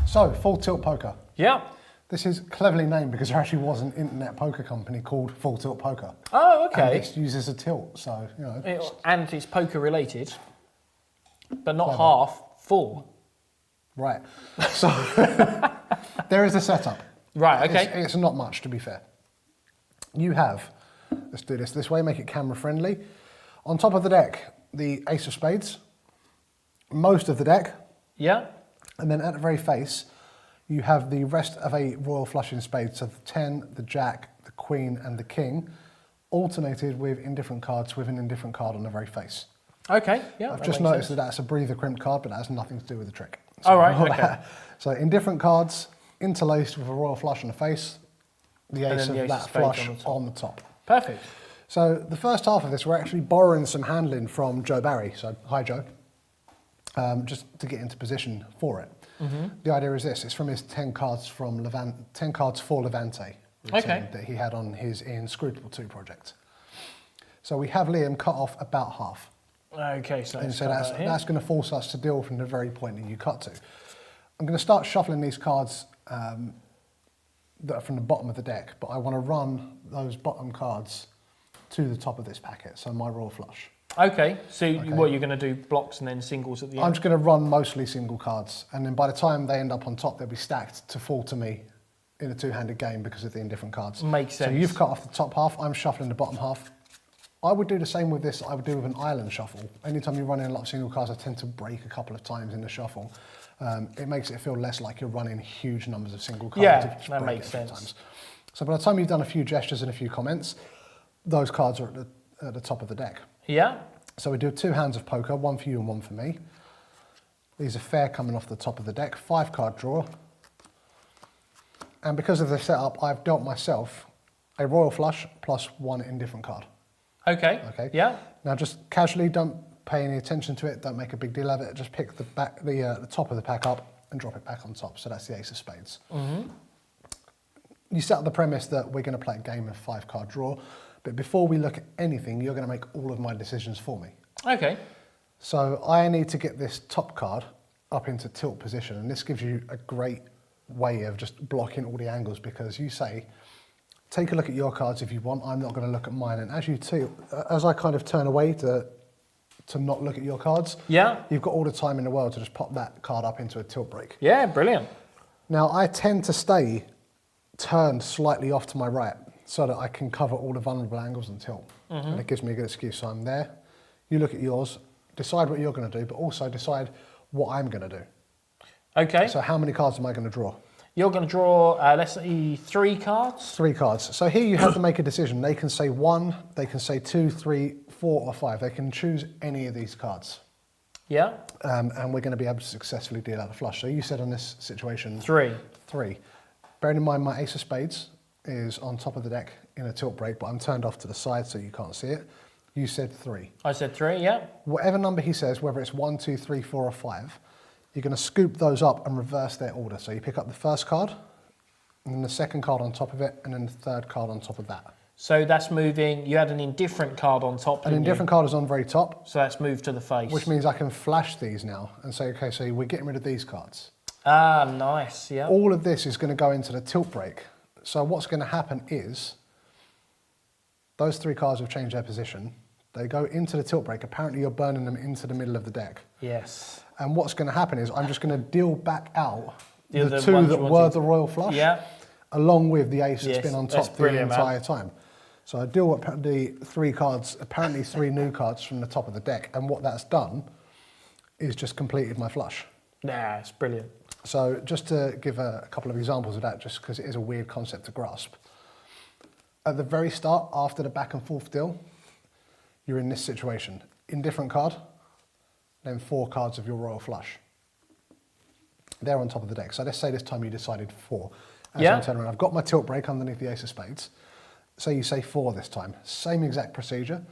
So, Full Tilt Poker. Yeah. This is cleverly named because there actually was an internet poker company called Full Tilt Poker. Oh, okay. And this uses a tilt, so, you know. And it's poker related, but not half full. Right. So, there is a setup. Right, okay. It's not much, to be fair. You have, let's do this way, make it camera friendly. On top of the deck, the ace of spades, most of the deck, Yeah. and then at the very face, you have the rest of a royal flush in spades. So the 10, the jack, the queen, and the king, alternated with indifferent cards with an indifferent card on the very face. Okay, yeah. I've just noticed that that's a breather crimp card, but that has nothing to do with the trick. Oh, right, okay. So indifferent cards, interlaced with a royal flush on the face, the And ace then of the ace that of spades flush on on the top. Perfect. So the first half of this, we're actually borrowing some handling from Joe Barry. So hi, Joe. Just to get into position for it. The idea is this: it's from his 10 cards for Levante routine that he had on his Inscrutable 2 project. So we have Liam cut off about half. Okay, so, And so that's going to force us to deal from the very point that you cut to. I'm going to start shuffling these cards that are from the bottom of the deck, but I want to run those bottom cards to the top of this packet, so my royal flush. Okay, so what, you're going to do blocks and then singles at the end? I'm just going to run mostly single cards, and then by the time they end up on top, they'll be stacked to fall to me in a two-handed game because of the indifferent cards. Makes sense. So you've cut off the top half, I'm shuffling the bottom half. I would do the same with this, I would do with an island shuffle. Anytime you run in a lot of single cards, I tend to break a couple of times in the shuffle. It makes it feel less like you're running huge numbers of single cards. Yeah, if you just that break makes it a few sense. times. So by the time you've done a few gestures and a few comments, those cards are at the top of the deck. Yeah. So we do 2 hands of poker, one for you and one for me. These are fair coming off the top of the deck, 5-card draw. And because of the setup, I've dealt myself a royal flush plus 1 indifferent card. Okay. Okay. Yeah. Now just casually, don't pay any attention to it, don't make a big deal of it, just pick the top of the pack up and drop it back on top. So that's the ace of spades. You set up the premise that we're going to play a game of 5-card draw, but before we look at anything, you're going to make all of my decisions for me. Okay. So I need to get this top card up into tilt position, and this gives you a great way of just blocking all the angles, because you say, take a look at your cards if you want, I'm not going to look at mine, and as I kind of turn away to not look at your cards, Yeah. you've got all the time in the world to just pop that card up into a tilt break. Yeah, brilliant. Now I tend to stay turned slightly off to my right so that I can cover all the vulnerable angles and tilt. And it gives me a good excuse. So I'm there, you look at yours, decide what you're going to do, but also decide what I'm going to do. Okay. So how many cards am I going to draw? You're going to draw, let's say, 3 cards. 3 cards. So here you have to make a decision. They can say 1, they can say 2, 3, 4 or 5. They can choose any of these cards. Yeah. And we're going to be able to successfully deal out the flush. So you said on this situation... 3. 3. Bearing in mind my ace of spades is on top of the deck in a tilt break, but I'm turned off to the side so you can't see it. You said 3. I said 3, yeah. Whatever number he says, whether it's 1, 2, 3, 4 or 5, you're going to scoop those up and reverse their order. So you pick up the first card, and then the second card on top of it, and then the third card on top of that. So that's moving, you had an indifferent card on top, An indifferent card is on very top, So that's moved to the face. which means I can flash these now and say, okay, so we're getting rid of these cards. Ah, nice, yeah. All of this is going to go into the tilt break. So what's going to happen is those 3 cards have changed their position. They go into the tilt break. Apparently you're burning them into the middle of the deck. Yes. And what's going to happen is I'm just going to deal back out the other 2 ones that you were wanted. the royal flush, Yeah. along with the ace that's Yes, been on that's top the brilliant, man. entire time. So I deal with the 3 cards, apparently 3 new cards from the top of the deck. And what that's done is just completed my flush. Yeah, it's brilliant. So just to give a couple of examples of that, just because it is a weird concept to grasp. At the very start, after the back and forth deal, you're in this situation. Indifferent card, then 4 cards of your royal flush. They're on top of the deck. So let's say this time you decided 4. As Yeah. I'm turning around, I've got my tilt break underneath the ace of spades. Say you say 4 this time. Same exact procedure.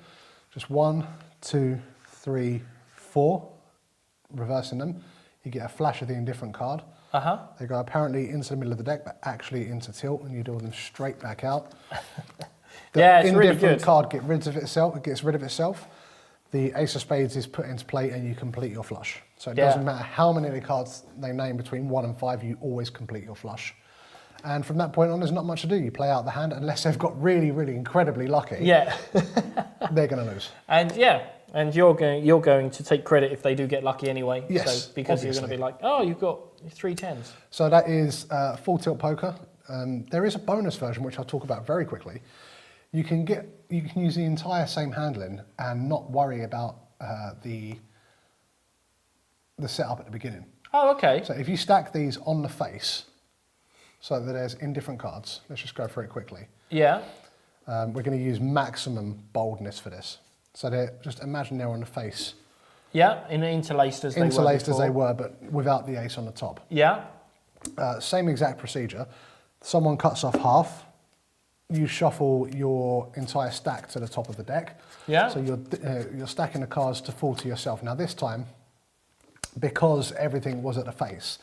Just 1, 2, 3, 4. Reversing them. You get a flash of the indifferent card. Uh-huh. They go apparently into the middle of the deck, but actually into tilt, and you deal them straight back out. The Yeah, it's really indifferent good. card gets rid of itself. The the ace of spades is put into play and you complete your flush. So it Yeah. doesn't matter how many of the cards they name between 1 and 5, you always complete your flush. And from that point on, there's not much to do. You play out the hand, unless they've got really, really incredibly lucky, Yeah. they're going to lose. And you're going to take credit if they do get lucky anyway. Yes, So, because you're going to obviously. be like, oh, you've got 3 10s. So that is full tilt poker. There is a bonus version, which I'll talk about very quickly. You can use the entire same handling and not worry about the setup at the beginning. Oh, okay. So if you stack these on the face, so that there's in different cards, let's just go through it quickly. Yeah. We're going to use maximum boldness for this. So just imagine they're on the face, Yeah, interlaced as they were interlaced as they before. were, but without the ace on the top. Yeah. Same exact procedure. Someone cuts off half. You shuffle your entire stack to the top of the deck. Yeah. So you're stacking the cards to fall to yourself. Now this time, because everything was at the face,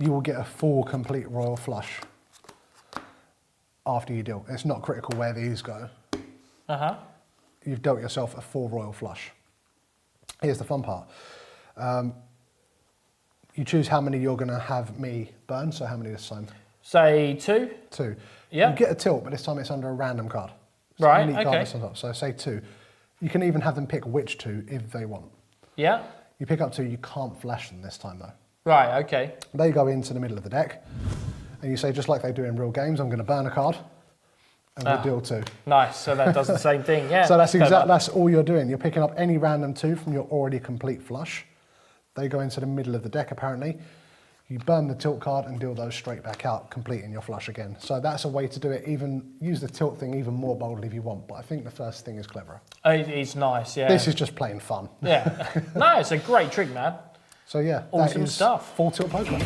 you will get a full complete royal flush after you deal. It's not critical where these go. Uh-huh. You've dealt yourself a full royal flush. Here's the fun part. You choose how many you're going to have me burn, so how many this time? Say 2. 2. Yeah. You get a tilt, but this time it's under a random card. It's Right, a unique okay. card that's on top. So say 2. You can even have them pick which 2 if they want. Yeah. You pick up 2, you can't flash them this time though. Right, okay. They go into the middle of the deck, and you say, just like they do in real games, I'm going to burn a card, and we deal 2. Nice. So that does the same thing. Yeah. So that's clever. that's all you're doing. You're picking up any random 2 from your already complete flush. They go into the middle of the deck apparently. You burn the tilt card and deal those straight back out, completing your flush again. So that's a way to do it. Even use the tilt thing even more boldly if you want. But I think the first thing is cleverer. It's nice, yeah. This is just plain fun. Yeah. No, it's a great trick, man. So yeah, Awesome that is stuff. full tilt poker.